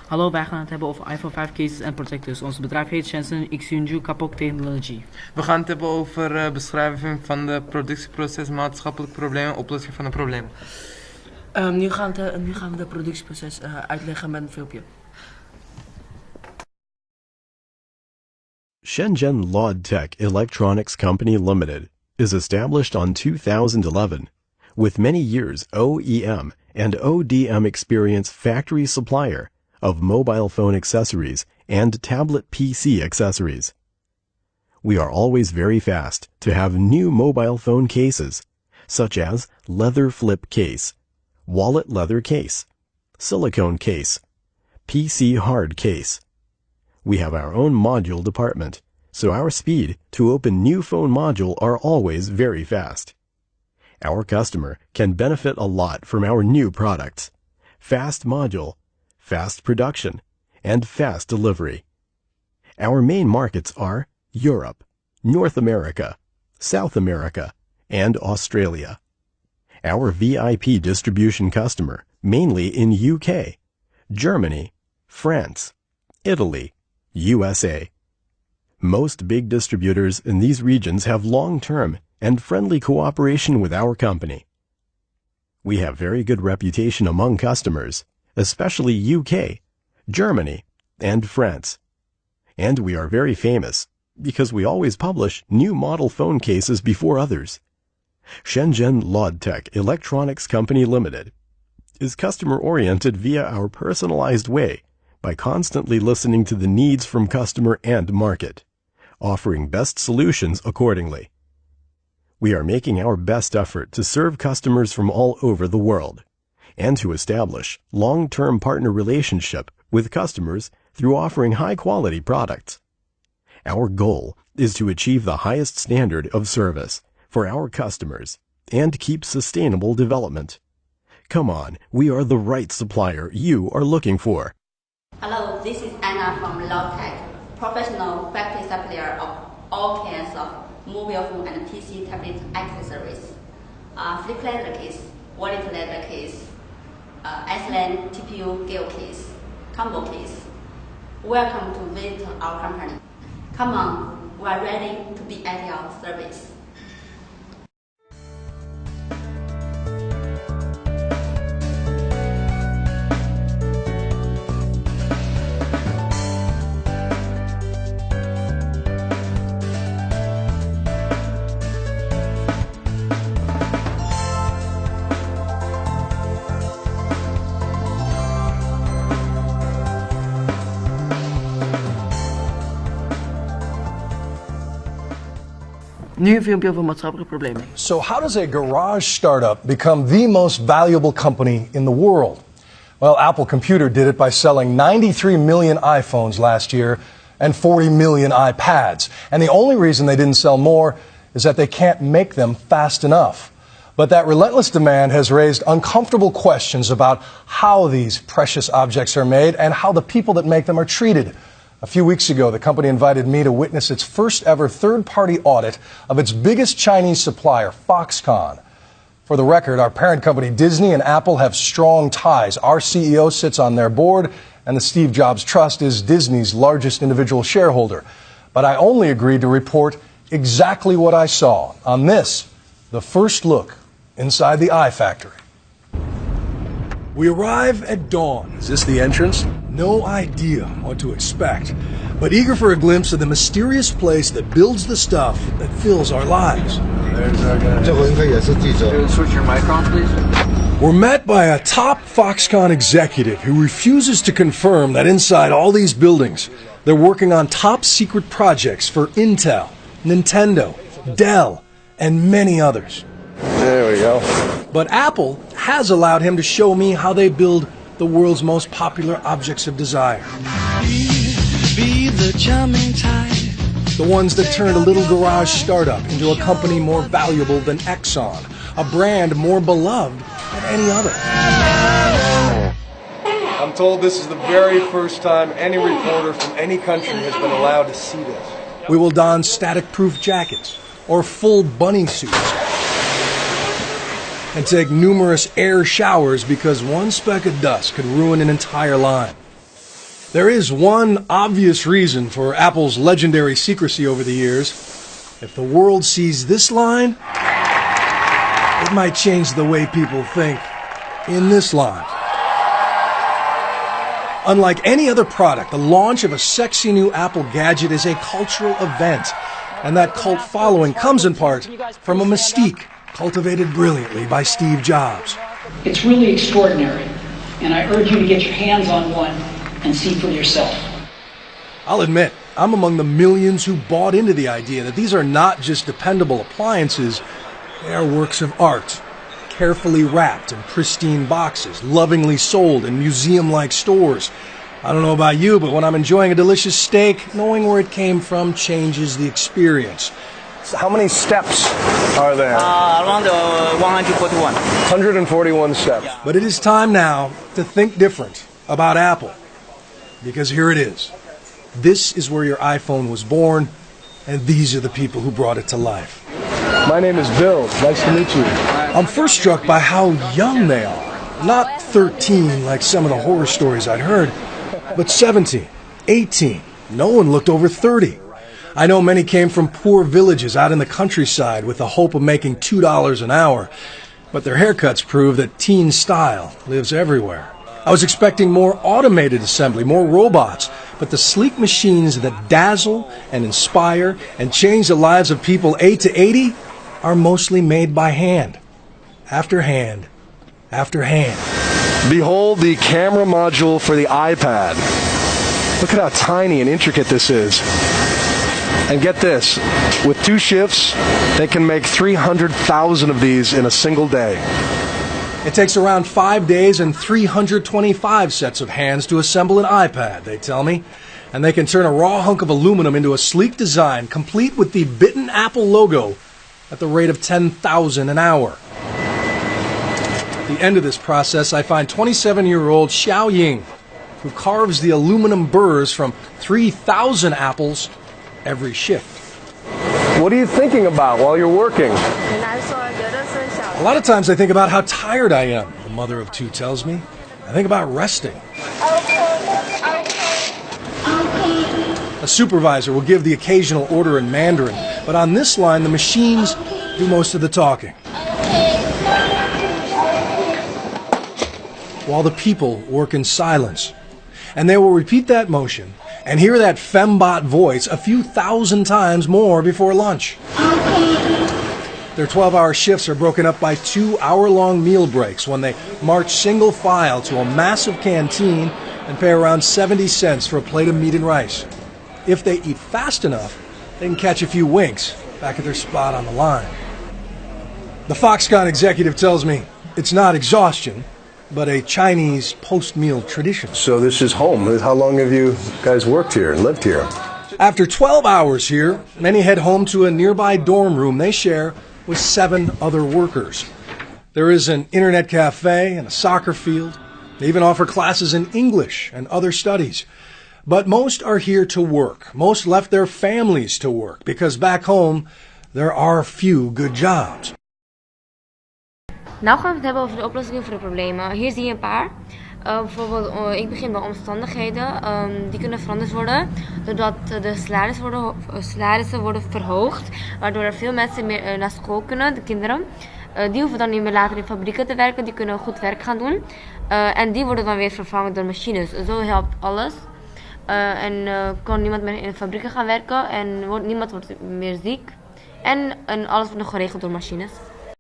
Hallo, wij gaan het hebben over iPhone 5 cases en protectors. Ons bedrijf heet Shenzhen Xinju Kapok Technology. We gaan het hebben over beschrijving van de productieproces, maatschappelijke problemen, oplossing van de problemen. Nu gaan we de productieproces uitleggen met een filmpje. Shenzhen Log-Tech Electronics Company Limited is established on 2011 with many years OEM and ODM experience factory supplier of mobile phone accessories and tablet PC accessories. We are always very fast to have new mobile phone cases, such as leather flip case, wallet leather case, silicone case, PC hard case. We have our own module department, so our speed to open new phone module are always very fast. Our customer can benefit a lot from our new products, fast module, fast production, and fast delivery. Our main markets are Europe, North America, South America, and Australia. Our VIP distribution customer mainly in UK, Germany, France, Italy, USA. Most big distributors in these regions have long-term and friendly cooperation with our company. We have very good reputation among customers, especially UK, Germany, and France. And we are very famous because we always publish new model phone cases before others. Shenzhen Log-Tech Electronics Company Limited is customer-oriented via our personalized way by constantly listening to the needs from customer and market, offering best solutions accordingly. We are making our best effort to serve customers from all over the world and to establish long-term partner relationship with customers through offering high-quality products. Our goal is to achieve the highest standard of service for our customers and keep sustainable development. Come on, we are the right supplier you are looking for. Hello, this is Anna from Log-Tech, professional factory supplier of all kinds of mobile phone and PC tablet accessories. Flip leather case, wallet leather case, S-LAN TPU Gale case, combo case. Welcome to visit our company. Come on, we are ready to be at your service. Nu een filmpje over maatschappelijke problemen. So how does a garage startup become the most valuable company in the world? Well, Apple Computer did it by selling 93 million iPhones last year and 40 million iPads. And the only reason they didn't sell more is that they can't make them fast enough. But that relentless demand has raised uncomfortable questions about how these precious objects are made and how the people that make them are treated. A few weeks ago, the company invited me to witness its first ever third-party audit of its biggest Chinese supplier, Foxconn. For the record, our parent company Disney and Apple have strong ties. Our CEO sits on their board, and the Steve Jobs Trust is Disney's largest individual shareholder. But I only agreed to report exactly what I saw on this, the first look inside the iFactory. We arrive at dawn. Is this the entrance? No idea what to expect, but eager for a glimpse of the mysterious place that builds the stuff that fills our lives. There's our guy. Switch your mic on, please. We're met by a top Foxconn executive who refuses to confirm that inside all these buildings, they're working on top secret projects for Intel, Nintendo, Dell, and many others. There we go. But Apple has allowed him to show me how they build the world's most popular objects of desire. Be the charming tide. The ones that turned a little garage startup into a company more valuable than Exxon, a brand more beloved than any other. I'm told this is the very first time any reporter from any country has been allowed to see this. We will don static-proof jackets or full bunny suits and take numerous air showers because one speck of dust could ruin an entire line. There is one obvious reason for Apple's legendary secrecy over the years. If the world sees this line, it might change the way people think in this line. Unlike any other product, the launch of a sexy new Apple gadget is a cultural event, and that cult following comes in part from a mystique cultivated brilliantly by Steve Jobs. It's really extraordinary, and I urge you to get your hands on one and see for yourself. I'll admit, I'm among the millions who bought into the idea that these are not just dependable appliances, they are works of art, carefully wrapped in pristine boxes, lovingly sold in museum-like stores. I don't know about you, but when I'm enjoying a delicious steak, knowing where it came from changes the experience. So how many steps are there? Around 141. 141 steps. But it is time now to think different about Apple. Because here it is. This is where your iPhone was born, and these are the people who brought it to life. My name is Bill. Nice to meet you. I'm first struck by how young they are. Not 13 like some of the horror stories I'd heard, but 17, 18. No one looked over 30. I know many came from poor villages out in the countryside with the hope of making $2 an hour, but their haircuts prove that teen style lives everywhere. I was expecting more automated assembly, more robots, but the sleek machines that dazzle and inspire and change the lives of people 8 to 80 are mostly made by hand, after hand, after hand. Behold the camera module for the iPad. Look at how tiny and intricate this is. And get this, with 2 shifts, they can make 300,000 of these in a single day. It takes around 5 days and 325 sets of hands to assemble an iPad, they tell me. And they can turn a raw hunk of aluminum into a sleek design, complete with the bitten Apple logo, at the rate of 10,000 an hour. At the end of this process, I find 27-year-old Xiao Ying, who carves the aluminum burrs from 3,000 apples every shift. What are you thinking about while you're working? A lot of times I think about how tired I am, the mother of 2 tells me. I think about resting. A supervisor will give the occasional order in Mandarin, but on this line, the machines do most of the talking. While the people work in silence. And they will repeat that motion and hear that fembot voice a few thousand times more before lunch. Their 12-hour shifts are broken up by 2-hour-long meal breaks when they march single file to a massive canteen and pay around 70 cents for a plate of meat and rice. If they eat fast enough, they can catch a few winks back at their spot on the line. The Foxconn executive tells me it's not exhaustion, but a Chinese post-meal tradition. So this is home. How long have you guys worked here and lived here? After 12 hours here, many head home to a nearby dorm room they share with 7 other workers. There is an internet cafe and a soccer field. They even offer classes in English and other studies. But most are here to work. Most left their families to work because back home there are few good jobs. Nou gaan we het hebben over de oplossingen voor de problemen. Hier zie je een paar. Bijvoorbeeld, ik begin bij omstandigheden. Die kunnen veranderd worden doordat de salarissen worden verhoogd. Waardoor er veel mensen meer naar school kunnen, de kinderen. Die hoeven dan niet meer later in fabrieken te werken. Die kunnen goed werk gaan doen. En die worden dan weer vervangen door machines. Zo helpt alles. En kan niemand meer in fabrieken gaan werken. En niemand wordt meer ziek. En alles wordt nog geregeld door machines.